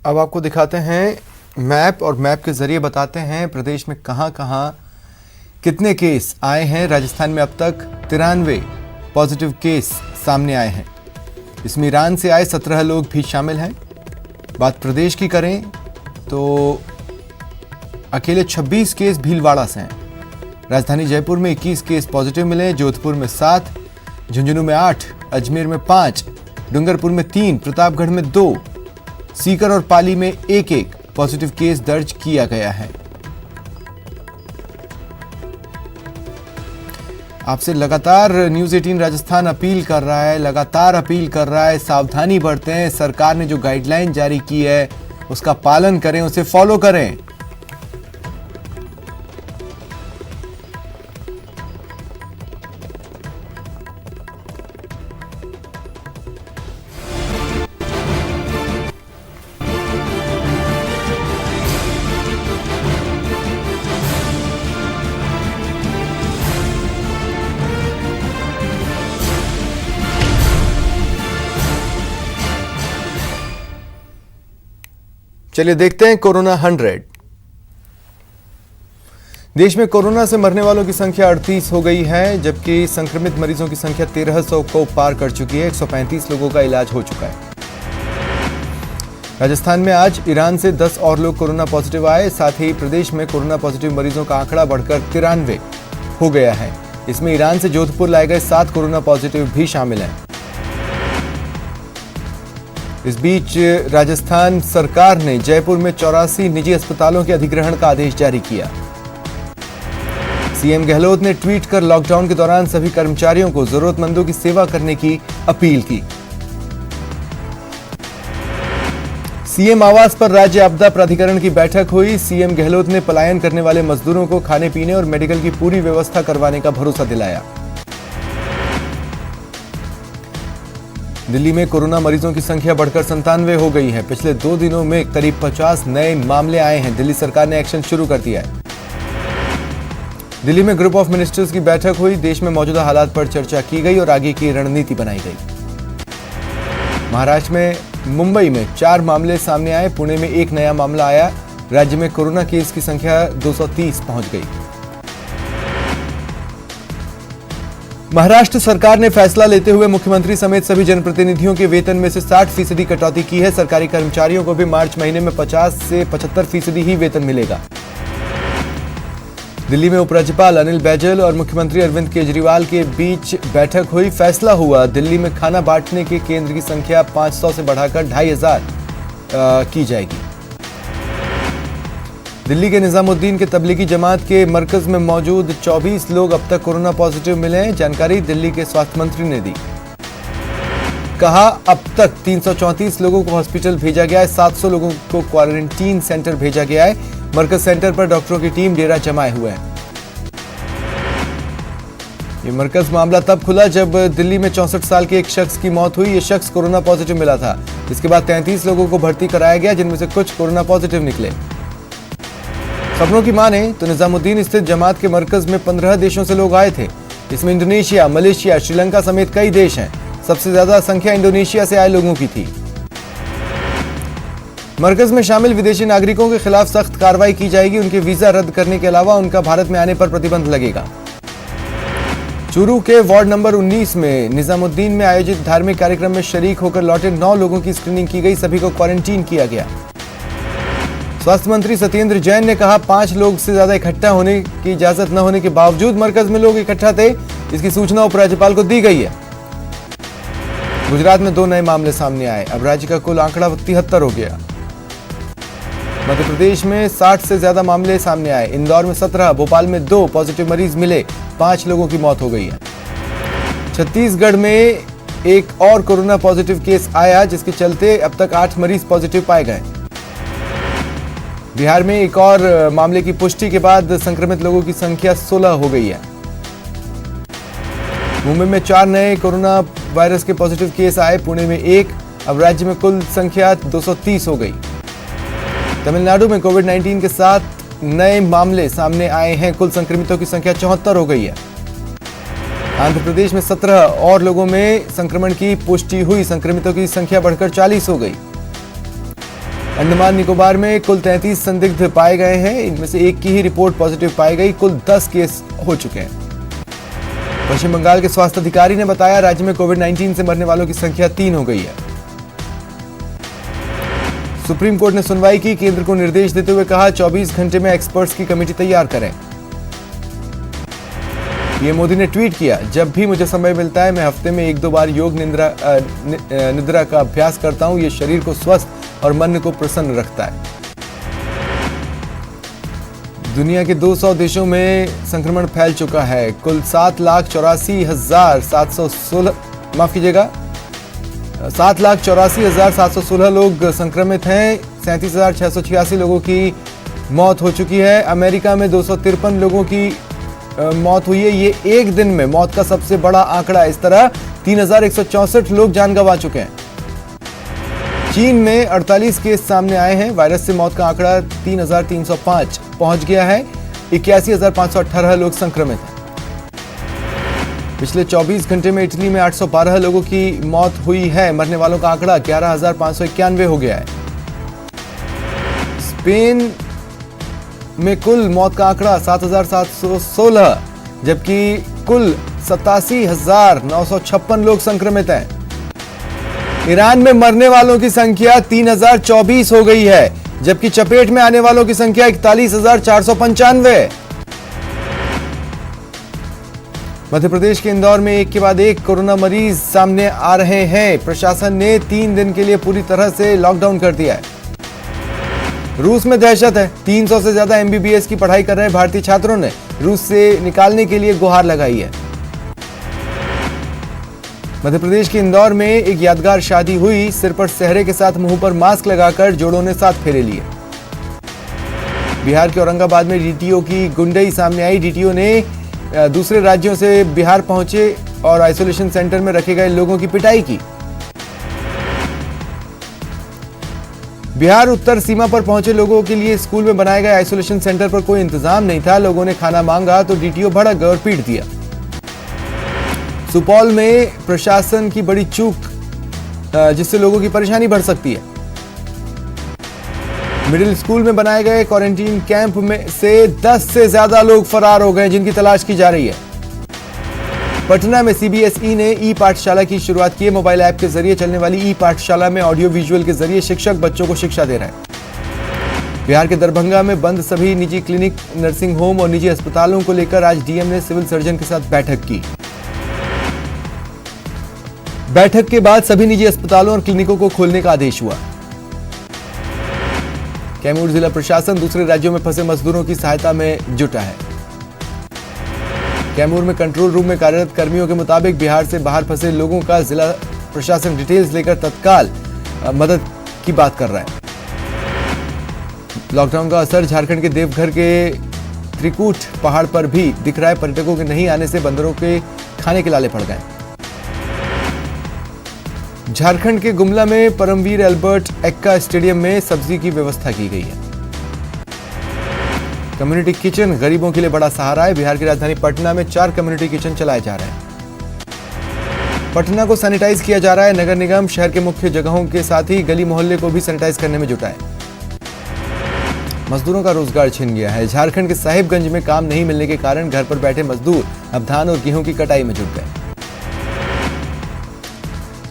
अब आपको दिखाते हैं मैप और मैप के जरिए बताते हैं प्रदेश में कहां कहां कितने केस आए हैं। राजस्थान में अब तक 93 पॉजिटिव केस सामने आए हैं। इसमें ईरान से आए 17 लोग भी शामिल हैं। बात प्रदेश की करें तो अकेले 26 केस भीलवाड़ा से हैं। राजधानी जयपुर में 21 केस पॉजिटिव मिले, जोधपुर में 7, झुंझुनू में 8, अजमेर में 5, डूंगरपुर में 3, प्रतापगढ़ में 2, सीकर और पाली में 1-1 पॉजिटिव केस दर्ज किया गया है। आपसे लगातार न्यूज़ 18 राजस्थान अपील कर रहा है, लगातार अपील कर रहा है, सावधानी बरतें। सरकार ने जो गाइडलाइन जारी की है उसका पालन करें, उसे फॉलो करें। चलिए देखते हैं कोरोना 100। देश में कोरोना से मरने वालों की संख्या 38 हो गई है, जबकि संक्रमित मरीजों की संख्या 1300 को पार कर चुकी है। 135 लोगों का इलाज हो चुका है। राजस्थान में आज ईरान से 10 और लोग कोरोना पॉजिटिव आए। साथ ही प्रदेश में कोरोना पॉजिटिव मरीजों का आंकड़ा बढ़कर 93 हो गया है। इसमें ईरान से जोधपुर लाए गए 7 कोरोना पॉजिटिव भी शामिल हैं। इस बीच राजस्थान सरकार ने जयपुर में 84 निजी अस्पतालों के अधिग्रहण का आदेश जारी किया। सीएम गहलोत ने ट्वीट कर लॉकडाउन के दौरान सभी कर्मचारियों को जरूरतमंदों की सेवा करने की अपील की। सीएम आवास पर राज्य आपदा प्राधिकरण की बैठक हुई। सीएम गहलोत ने पलायन करने वाले मजदूरों को खाने पीने और मेडिकल की पूरी व्यवस्था करवाने का भरोसा दिलाया। दिल्ली में कोरोना मरीजों की संख्या बढ़कर 97 हो गई है। पिछले 2 दिनों में करीब 50 नए मामले आए हैं। दिल्ली सरकार ने एक्शन शुरू कर दिया है। दिल्ली में ग्रुप ऑफ मिनिस्टर्स की बैठक हुई। देश में मौजूदा हालात पर चर्चा की गई और आगे की रणनीति बनाई गई। महाराष्ट्र में मुंबई में 4 मामले सामने आए। पुणे में 1 नया मामला आया। राज्य में कोरोना केस की संख्या 230 पहुंच गई। महाराष्ट्र सरकार ने फैसला लेते हुए मुख्यमंत्री समेत सभी जनप्रतिनिधियों के वेतन में से 60% कटौती की है। सरकारी कर्मचारियों को भी मार्च महीने में 50 से 75% ही वेतन मिलेगा। दिल्ली में उपराज्यपाल अनिल बैजल और मुख्यमंत्री अरविंद केजरीवाल के बीच बैठक हुई। फैसला हुआ दिल्ली में खाना बांटने के केंद्र की संख्या 500 से बढ़ाकर 2500 की जाएगी। दिल्ली के निजामुद्दीन के तबलीगी जमात के मरकज में मौजूद 24 लोग अब तक कोरोना पॉजिटिव मिले हैं। जानकारी दिल्ली के स्वास्थ्य मंत्री ने दी। कहा अब तक 334 लोगों को हॉस्पिटल भेजा गया है। 700 लोगों को क्वारंटीन सेंटर भेजा गया है। मरकज सेंटर पर डॉक्टरों की टीम डेरा जमाए हुए है। ये मरकज मामला तब खुला जब दिल्ली में 64 साल के एक शख्स की मौत हुई। ये शख्स कोरोना पॉजिटिव मिला था। इसके बाद 33 लोगों को भर्ती कराया गया, जिनमें से कुछ कोरोना पॉजिटिव निकले। खबरों की माने तो निजामुद्दीन स्थित जमात के मरकज में 15 देशों से लोग आए थे। इसमें इंडोनेशिया, मलेशिया, श्रीलंका समेत कई देश हैं। सबसे ज्यादा संख्या इंडोनेशिया से आए लोगों की थी। मरकज में शामिल विदेशी नागरिकों के खिलाफ सख्त कार्रवाई की जाएगी। उनके वीजा रद्द करने के अलावा उनका भारत में आने पर प्रतिबंध लगेगा। चूरू के वार्ड नंबर 19 में निजामुद्दीन में आयोजित धार्मिक कार्यक्रम में शरीक होकर लौटे 9 लोगों की स्क्रीनिंग की गई। सभी को क्वारंटीन किया गया। स्वास्थ्य मंत्री सत्येंद्र जैन ने कहा 5 लोग से ज्यादा इकट्ठा होने की इजाजत न होने के बावजूद मरकज में लोग इकट्ठा थे। इसकी सूचना उपराज्यपाल को दी गई है। गुजरात में 2 नए मामले सामने आए। अब राज्य का कुल आंकड़ा 73 हो गया। मध्य प्रदेश में 60 से ज्यादा मामले सामने आए। इंदौर में 17, भोपाल में 2 पॉजिटिव मरीज मिले। 5 लोगों की मौत हो गई है। छत्तीसगढ़ में एक और कोरोना पॉजिटिव केस आया, जिसके चलते अब तक 8 मरीज पॉजिटिव पाए गए। बिहार में एक और मामले की पुष्टि के बाद संक्रमित लोगों की संख्या 16 हो गई है। मुंबई में 4 नए कोरोना वायरस के पॉजिटिव केस आए। पुणे में 1। अब राज्य में कुल संख्या 230 हो गई। तमिलनाडु में कोविड-19 के 7 नए मामले सामने आए हैं। कुल संक्रमितों की संख्या 74 हो गई है। आंध्र प्रदेश में 17 और लोगों में संक्रमण की पुष्टि हुई। संक्रमितों की संख्या बढ़कर 40 हो गई। अंडमान निकोबार में कुल 33 संदिग्ध पाए गए हैं। इनमें से एक की ही रिपोर्ट पॉजिटिव पाई गई। कुल 10 केस हो चुके हैं। पश्चिम बंगाल के स्वास्थ्य अधिकारी ने बताया राज्य में कोविड-19 से मरने वालों की संख्या 3 हो गई है। सुप्रीम कोर्ट ने सुनवाई की। केंद्र को निर्देश देते हुए कहा 24 घंटे में एक्सपर्ट्स की कमेटी तैयार करें। पीएम मोदी ने ट्वीट किया, जब भी मुझे समय मिलता है मैं हफ्ते में 1-2 बार योग निद्रा का अभ्यास करता हूं। ये शरीर को स्वस्थ और मन को प्रसन्न रखता है। दुनिया के 200 देशों में संक्रमण फैल चुका है। कुल 7,84,716 माफ कीजिएगा 7,84,716 लोग संक्रमित हैं। 37,686 लोगों की मौत हो चुकी है। अमेरिका में 253 लोगों की मौत हुई है। ये एक दिन में मौत का सबसे बड़ा आंकड़ा। इस तरह 3,164 लोग जान गंवा चुके हैं। चीन में 48 केस सामने आए हैं। वायरस से मौत का आंकड़ा 3,305 पहुंच गया है। 81,518 लोग संक्रमित हैं। पिछले 24 घंटे में इटली में 812 लोगों की मौत हुई है। मरने वालों का आंकड़ा 11,591 हो गया है। स्पेन में कुल मौत का आंकड़ा 7,716, जबकि कुल 87,956 लोग संक्रमित हैं। ईरान में मरने वालों की संख्या 3,024 हो गई है, जबकि चपेट में आने वालों की संख्या 41,495। मध्य प्रदेश के इंदौर में एक के बाद एक कोरोना मरीज सामने आ रहे हैं। प्रशासन ने 3 दिन के लिए पूरी तरह से लॉकडाउन कर दिया है। रूस में दहशत है। 300 से ज्यादा एमबीबीएस की पढ़ाई कर रहे भारतीय छात्रों ने रूस से निकालने के लिए गुहार लगाई है। मध्य प्रदेश के इंदौर में एक यादगार शादी हुई। सिर पर सेहरे के साथ मुंह पर मास्क लगाकर जोड़ों ने 7 फेरे लिए। बिहार के औरंगाबाद में डीटीओ की गुंडई सामने आई। डीटीओ ने दूसरे राज्यों से बिहार पहुंचे और आइसोलेशन सेंटर में रखे गए लोगों की पिटाई की। बिहार उत्तर सीमा पर पहुंचे लोगों के लिए स्कूल में बनाए गए आइसोलेशन सेंटर पर कोई इंतजाम नहीं था। लोगों ने खाना मांगा तो डीटीओ भड़क गए और पीट दिया। सुपौल में प्रशासन की बड़ी चूक, जिससे लोगों की परेशानी बढ़ सकती है। मिडिल स्कूल में बनाए गए क्वारंटीन कैंप में से 10 से ज्यादा लोग फरार हो गए, जिनकी तलाश की जा रही है। पटना में सीबीएसई ने ई पाठशाला की शुरुआत की है। मोबाइल ऐप के जरिए चलने वाली ई पाठशाला में ऑडियो विजुअल के जरिए शिक्षक बच्चों को शिक्षा दे रहे हैं। बिहार के दरभंगा में बंद सभी निजी क्लिनिक, नर्सिंग होम और निजी अस्पतालों को लेकर आज डीएम ने सिविल सर्जन के साथ बैठक की। बैठक के बाद सभी निजी अस्पतालों और क्लिनिकों को खोलने का आदेश हुआ। कैमूर जिला प्रशासन दूसरे राज्यों में फंसे मजदूरों की सहायता में जुटा है। कैमूर में कंट्रोल रूम में कार्यरत कर्मियों के मुताबिक बिहार से बाहर फंसे लोगों का जिला प्रशासन डिटेल्स लेकर तत्काल मदद की बात कर रहा है। लॉकडाउन का असर झारखंड के देवघर के त्रिकूट पहाड़ पर भी दिख रहा है। पर्यटकों के नहीं आने से बंदरों के खाने के लाले पड़ गए। झारखंड के गुमला में परमवीर अल्बर्ट एक्का स्टेडियम में सब्जी की व्यवस्था की गई है। कम्युनिटी किचन गरीबों के लिए बड़ा सहारा है। बिहार की राजधानी पटना में 4 कम्युनिटी किचन चलाए जा रहे हैं। पटना को सैनिटाइज किया जा रहा है। नगर निगम शहर के मुख्य जगहों के साथ ही गली मोहल्ले को भी सैनिटाइज करने में जुटा है। मजदूरों का रोजगार छिन गया है। झारखंड के साहिबगंज में काम नहीं मिलने के कारण घर पर बैठे मजदूर अब धान और गेहूं की कटाई में जुट गए।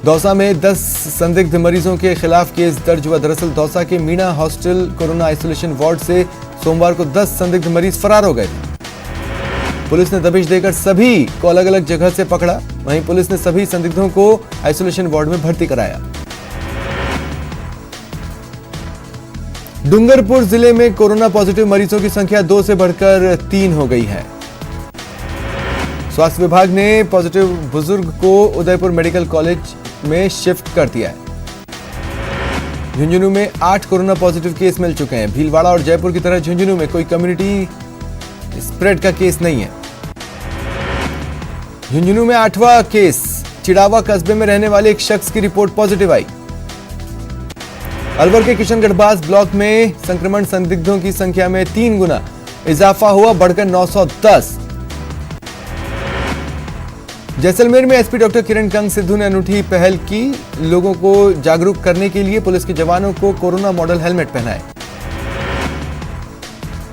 दौसा में 10 संदिग्ध मरीजों के खिलाफ केस दर्ज हुआ। दरअसल दौसा के Meena hostel corona isolation ward से सोमवार को 10 संदिग्ध मरीज फरार हो गए थे। पुलिस ने दबिश देकर सभी को अलग अलग जगह से पकड़ा। वहीं पुलिस ने सभी संदिग्धों को आइसोलेशन वार्ड में भर्ती कराया। डूंगरपुर जिले में कोरोना पॉजिटिव मरीजों की संख्या 2 से बढ़कर 3 हो गई है। स्वास्थ्य विभाग ने पॉजिटिव बुजुर्ग को उदयपुर मेडिकल कॉलेज में शिफ्ट कर दिया है। झुंझुनू में 8 कोरोना पॉजिटिव केस मिल चुके हैं। भीलवाड़ा और जयपुर की तरह झुंझुनू में कोई कम्युनिटी स्प्रेड का केस नहीं है। झुंझुनू में 8वां केस। चिड़ावा कस्बे में रहने वाले एक शख्स की रिपोर्ट पॉजिटिव आई। अलवर के किशनगढ़बाज ब्लॉक में संक्रमण संदिग्धों की संख्या में 3 गुना इजाफा हुआ, बढ़कर 910। जैसलमेर में एसपी डॉक्टर किरण कंग सिद्धू ने अनूठी पहल की। लोगों को जागरूक करने के लिए पुलिस के जवानों को कोरोना मॉडल हेलमेट पहनाए।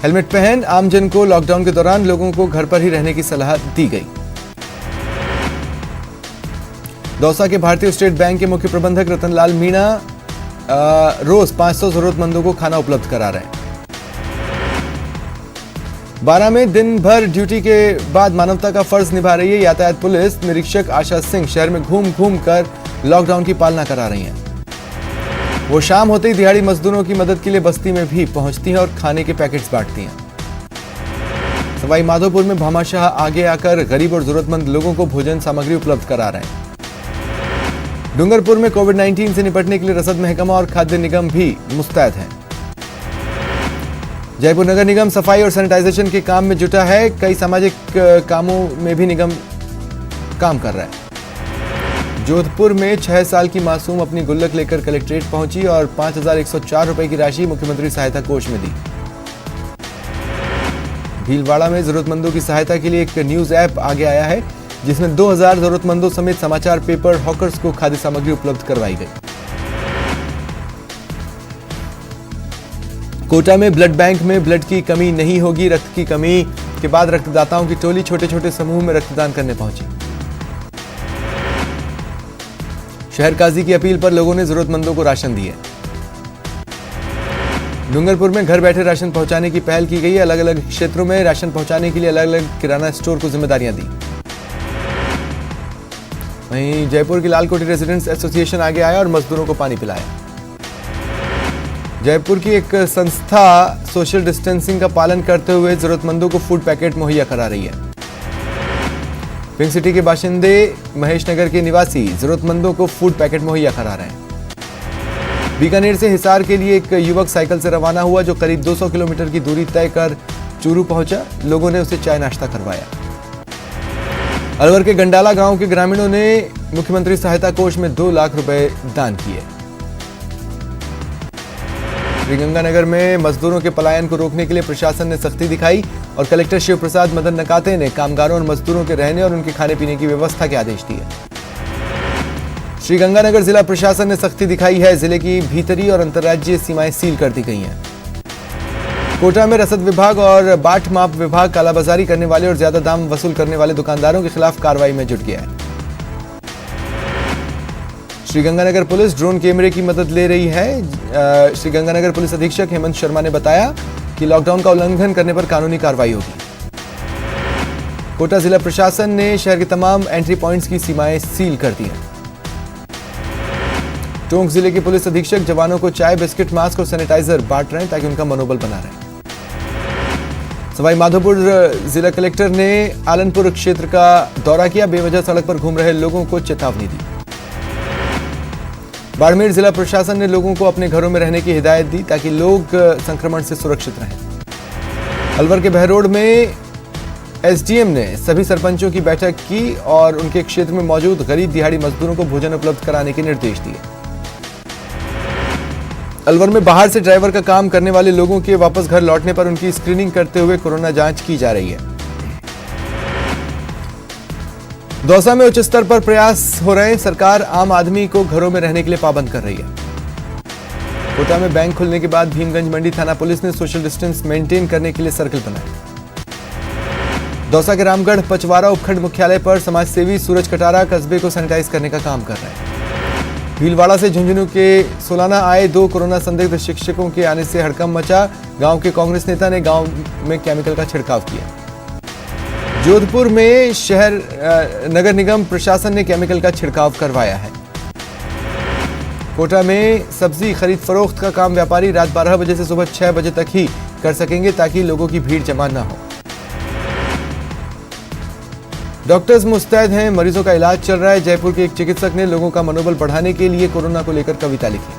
हेलमेट पहन आमजन को लॉकडाउन के दौरान लोगों को घर पर ही रहने की सलाह दी गई। दौसा के भारतीय स्टेट बैंक के मुख्य प्रबंधक रतनलाल मीणा रोज 500 जरूरतमंदों को खाना उपलब्ध करा रहे हैं। 12 में दिन भर ड्यूटी के बाद मानवता का फर्ज निभा रही है यातायात पुलिस। निरीक्षक आशा सिंह शहर में घूम घूम कर लॉकडाउन की पालना करा रही हैं। वो शाम होते ही दिहाड़ी मजदूरों की मदद के लिए बस्ती में भी पहुंचती हैं और खाने के पैकेट्स बांटती हैं। सवाई माधोपुर में भामाशाह आगे आकर गरीब और जरूरतमंद लोगों को भोजन सामग्री उपलब्ध करा रहे हैं। डूंगरपुर में कोविड-19 से निपटने के लिए रसद महकमा और खाद्य निगम भी मुस्तैद हैं। जयपुर नगर निगम सफाई और सैनिटाइजेशन के काम में जुटा है। कई सामाजिक कामों में भी निगम काम कर रहा है। जोधपुर में 6 साल की मासूम अपनी गुल्लक लेकर कलेक्ट्रेट पहुंची और 5,104 रुपए की राशि मुख्यमंत्री सहायता कोष में दी। भीलवाड़ा में जरूरतमंदों की सहायता के लिए एक न्यूज ऐप आगे आया है, जिसमें 2000 जरूरतमंदों समेत समाचार पेपर हॉकर्स को खाद्य सामग्री उपलब्ध करवाई गई। कोटा में ब्लड बैंक में ब्लड की कमी नहीं होगी। रक्त की कमी के बाद रक्तदाताओं की टोली छोटे छोटे समूह में रक्तदान करने पहुंची। शहर काजी की अपील पर लोगों ने जरूरतमंदों को राशन दिए। डूंगरपुर में घर बैठे राशन पहुंचाने की पहल की गई है। अलग अलग क्षेत्रों में राशन पहुंचाने के लिए अलग अलग किराना स्टोर को जिम्मेदारियां दी। वहीं जयपुर की लालकोठी रेजिडेंट्स एसोसिएशन आगे आया और मजदूरों को पानी पिलाया। जयपुर की एक संस्था सोशल डिस्टेंसिंग का पालन करते हुए जरूरतमंदों को फूड पैकेट मुहैया करा रही है। पिंक सिटी के बाशिंदे महेश नगर के निवासी जरूरतमंदों को फूड पैकेट मुहैया करा रहे हैं। बीकानेर से हिसार के लिए एक युवक साइकिल से रवाना हुआ, जो करीब 200 किलोमीटर की दूरी तय कर चूरू पहुंचा। लोगों ने उसे चाय नाश्ता करवाया। अलवर के गंडाला गांव के ग्रामीणों ने मुख्यमंत्री सहायता कोष में 2 लाख रुपए दान किए। श्रीगंगानगर में मजदूरों के पलायन को रोकने के लिए प्रशासन ने सख्ती दिखाई और कलेक्टर शिव प्रसाद मदन नकाते ने कामगारों और मजदूरों के रहने और उनके खाने पीने की व्यवस्था के आदेश दिए। श्रीगंगानगर जिला प्रशासन ने सख्ती दिखाई है। जिले की भीतरी और अंतर्राज्यीय सीमाएं सील कर दी गई हैं। कोटा में रसद विभाग और बाट माप विभाग कालाबाजारी करने वाले और ज्यादा दाम वसूल करने वाले दुकानदारों के खिलाफ कार्रवाई में जुट गया है। श्रीगंगानगर पुलिस ड्रोन कैमरे की मदद ले रही है। श्रीगंगानगर पुलिस अधीक्षक हेमंत शर्मा ने बताया कि लॉकडाउन का उल्लंघन करने पर कानूनी कार्रवाई होगी। कोटा जिला प्रशासन ने शहर के तमाम एंट्री पॉइंट्स की सीमाएं सील कर दी हैं। टोंक जिले के पुलिस अधीक्षक जवानों को चाय, बिस्किट, मास्क और सैनिटाइजर बांट रहे हैं ताकि उनका मनोबल बना रहे। सवाई माधोपुर जिला कलेक्टर ने आलनपुर क्षेत्र का दौरा किया। बेवजह सड़क पर घूम रहे लोगों को चेतावनी दी। बाड़मेर जिला प्रशासन ने लोगों को अपने घरों में रहने की हिदायत दी ताकि लोग संक्रमण से सुरक्षित रहें। अलवर के बहरोड में एसडीएम ने सभी सरपंचों की बैठक की और उनके क्षेत्र में मौजूद गरीब दिहाड़ी मजदूरों को भोजन उपलब्ध कराने के निर्देश दिए। अलवर में बाहर से ड्राइवर का काम करने वाले लोगों के वापस घर लौटने पर उनकी स्क्रीनिंग करते हुए कोरोना जांच की जा रही है। दौसा में उच्च स्तर पर प्रयास हो रहे हैं। सरकार आम आदमी को घरों में रहने के लिए पाबंद कर रही है। कोटा में बैंक खुलने के बाद भीमगंज मंडी थाना पुलिस ने सोशल डिस्टेंस मेंटेन करने के लिए सर्कल बनाए। दौसा के रामगढ़ पचवारा उपखंड मुख्यालय पर समाजसेवी सूरज कटारा कस्बे को सैनिटाइज करने का काम कर रहे हैं। भीलवाड़ा से झुंझुनू के सोलाना आए 2 कोरोना संदिग्ध शिक्षकों के आने से हड़कंप मचा। गांव के कांग्रेस नेता ने गांव में केमिकल का छिड़काव किया। जोधपुर में शहर नगर निगम प्रशासन ने केमिकल का छिड़काव करवाया है। कोटा में सब्जी खरीद फरोख्त का काम व्यापारी रात 12 बजे से सुबह 6 बजे तक ही कर सकेंगे ताकि लोगों की भीड़ जमा न हो। डॉक्टर्स मुस्तैद हैं, मरीजों का इलाज चल रहा है। जयपुर के एक चिकित्सक ने लोगों का मनोबल बढ़ाने के लिए कोरोना को लेकर कविता लिखी।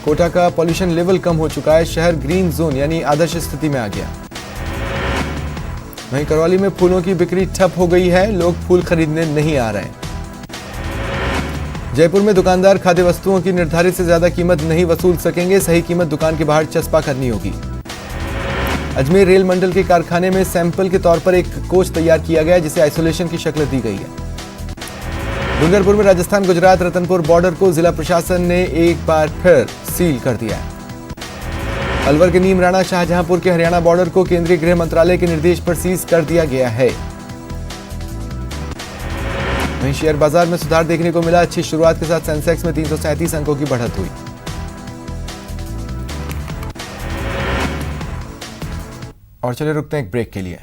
कोटा का पॉल्यूशन लेवल कम हो चुका है। शहर ग्रीन जोन यानी आदर्श स्थिति में आ गया। वहीं करौली में फूलों की बिक्री ठप हो गई है। लोग फूल खरीदने नहीं आ रहे हैं। जयपुर में दुकानदार खाद्य वस्तुओं की निर्धारित से ज्यादा कीमत नहीं वसूल सकेंगे। सही कीमत दुकान के बाहर चस्पा करनी होगी। अजमेर रेल मंडल के कारखाने में सैंपल के तौर पर एक कोच तैयार किया गया जिसे आइसोलेशन की शक्ल दी गई है। डूंगरपुर में राजस्थान गुजरात रतनपुर बॉर्डर को जिला प्रशासन ने एक बार फिर सील कर दिया है। अलवर के नीमराणा शाहजहांपुर के हरियाणा बॉर्डर को केंद्रीय गृह मंत्रालय के निर्देश पर सीज कर दिया गया है। वहीं शेयर बाजार में सुधार देखने को मिला। अच्छी शुरुआत के साथ सेंसेक्स में 337 अंकों की बढ़त हुई। और चलिए रुकते हैं एक ब्रेक के लिए।